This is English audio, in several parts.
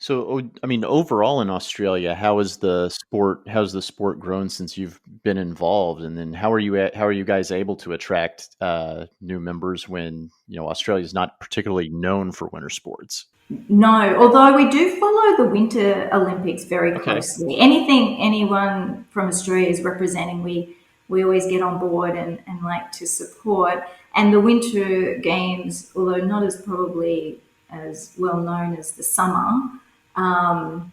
So, I mean, overall in Australia, how's the sport grown since you've been involved? And then how are you guys able to attract new members when, Australia is not particularly known for winter sports? No, although we do follow the Winter Olympics very Okay. closely. Anything anyone from Australia is representing, we always get on board and like to support. And the Winter Games, although not as probably as well known as the summer, um,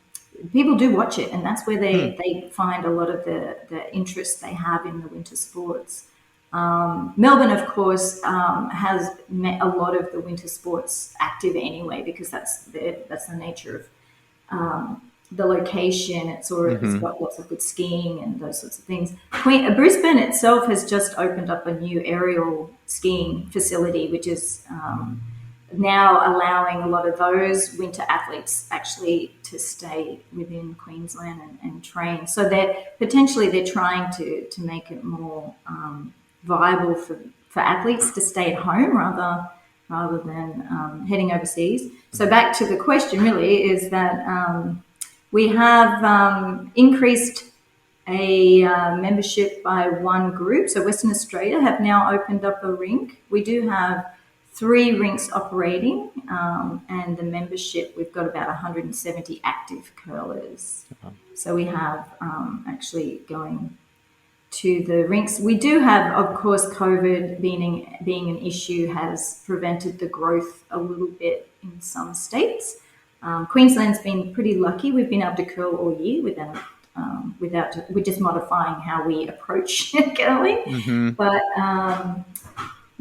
people do watch it, and that's where Hmm. they find a lot of the interest they have in the winter sports. Melbourne, of course, has met a lot of the winter sports active anyway because that's the nature of the location. It's Hmm. got lots of good skiing and those sorts of things. Brisbane itself has just opened up a new aerial skiing facility, which is now allowing a lot of those winter athletes actually to stay within Queensland and train. So they're trying to make it more viable for athletes to stay at home rather than heading overseas. So back to the question really is that we have increased a membership by one group. So Western Australia have now opened up a rink. We do have three rinks operating, and the membership, we've got about 170 active curlers. So we have actually going to the rinks. We do have, of course, COVID being an issue has prevented the growth a little bit in some states. Queensland's been pretty lucky. We've been able to curl all year without we're just modifying how we approach curling. Hmm. But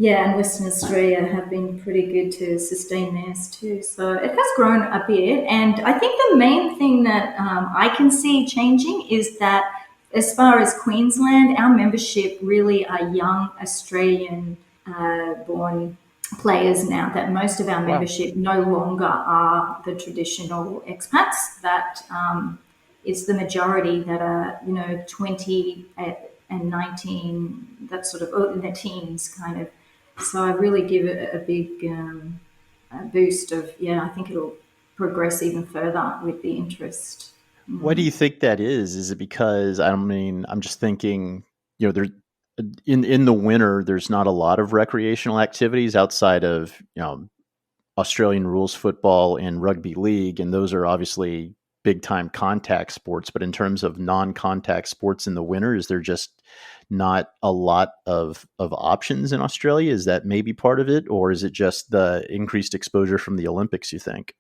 yeah, and Western Australia have been pretty good to sustain theirs too. So it has grown a bit. And I think the main thing that I can see changing is that as far as Queensland, our membership really are young Australian born players now, that most of our Wow. membership no longer are the traditional expats, that it's the majority that are, 20 and 19, that sort of in their teens kind of. So I really give it a big boost of, yeah, I think it'll progress even further with the interest. Why do you think that is? Is it because, I mean, I'm just thinking, there in the winter, there's not a lot of recreational activities outside of, Australian rules football and rugby league, and those are obviously big time contact sports. But in terms of non contact sports in the winter, is there just not a lot of options in Australia? Is that maybe part of it, or is it just the increased exposure from the Olympics? You think?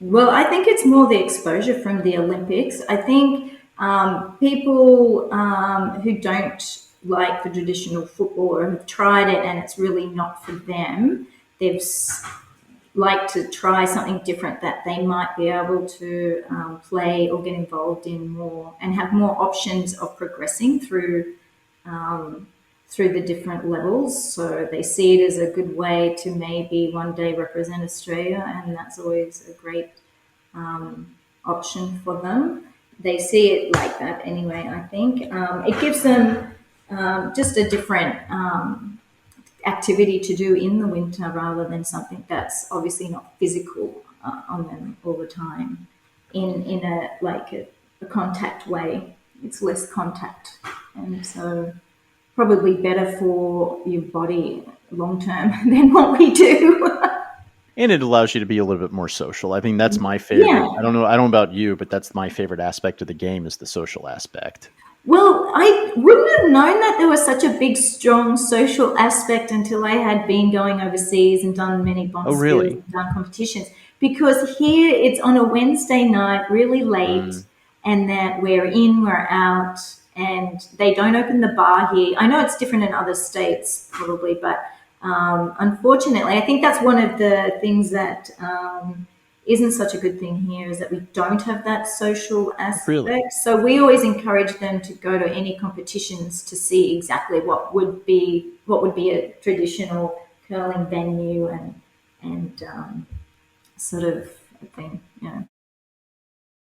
Well, I think it's more the exposure from the Olympics. I think people who don't like the traditional football or have tried it and it's really not for them, they've like to try something different that they might be able to play or get involved in more and have more options of progressing through the different levels. So they see it as a good way to maybe one day represent Australia, and that's always a great option for them. They see it like that anyway, I think. It gives them just a different activity to do in the winter rather than something that's obviously not physical on them all the time in a contact way. It's less contact, and so probably better for your body long term than what we do. And it allows you to be a little bit more social. I mean, that's my favorite. Yeah. I don't know about you, but that's my favorite aspect of the game is the social aspect. Well, I wouldn't have known that there was such a big, strong social aspect until I had been going overseas and done many Oh, bonspiels really? and done competitions. Because here it's on a Wednesday night, really late, Mm, and that we're in, we're out, and they don't open the bar here. I know it's different in other states, probably, but unfortunately, I think that's one of the things that isn't such a good thing here is that we don't have that social really? aspect. So we always encourage them to go to any competitions to see exactly what would be a traditional curling venue and sort of thing.